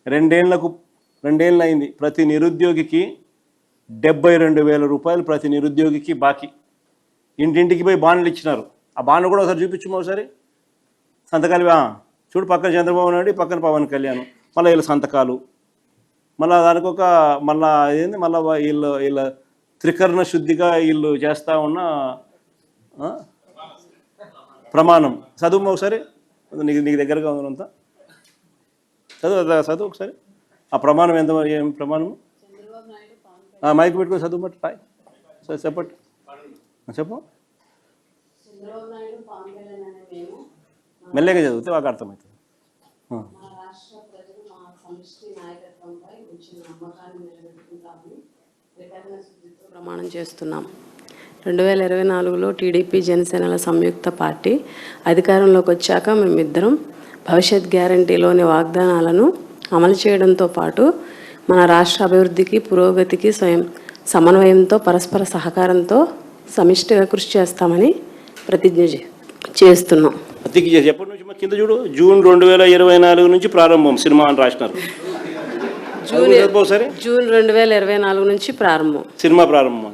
రెండేళ్ళు అయింది. ప్రతి నిరుద్యోగికి 72,000 రూపాయలు ప్రతి నిరుద్యోగికి బాకీ. ఇంటింటికి పోయి బాండ్లు ఇచ్చినారు. ఆ బాండ్లు కూడా ఒకసారి చూపించము, ఒకసారి సంతకాలు. చూడు, పక్కన చంద్రబాబు నాయుడు, పక్కన పవన్ కళ్యాణ్, మళ్ళీ వీళ్ళ సంతకాలు, మళ్ళీ దానికి ఒక ఏంది మళ్ళీ వీళ్ళ త్రికరణ శుద్ధిగా వీళ్ళు చేస్తూ ఉన్న ప్రమాణం. చదువు ఒకసారి, నీకు దగ్గరగా ఉందంతా చదువు ఒకసారి. ఆ ప్రమాణం ఏం ప్రమాణము? మైక్ పెట్టుకొని చదువు బట్టి రాయ్, చెప్పండి, చెప్పు. మెల్లగా చదివితే మాకు అర్థమవుతుంది. ప్రమాణం చేస్తున్నాం. 2024లో టీడీపీ జనసేనల సంయుక్త పార్టీ అధికారంలోకి వచ్చాక మేమిద్దరం భవిష్యత్ గ్యారంటీలోని వాగ్దానాలను అమలు చేయడంతో పాటు మన రాష్ట్ర అభివృద్ధికి, పురోగతికి సమన్వయంతో, పరస్పర సహకారంతో సమిష్టిగా కృషి చేస్తామని ప్రతిజ్ఞ చేస్తున్నాం. ఎప్పటి నుంచి కింద చూడు, జూన్ 2024 నుంచి ప్రారంభం సినిమా అని రాసినారు. జూన్ 2024 నుంచి ప్రారంభం, సినిమా ప్రారంభం.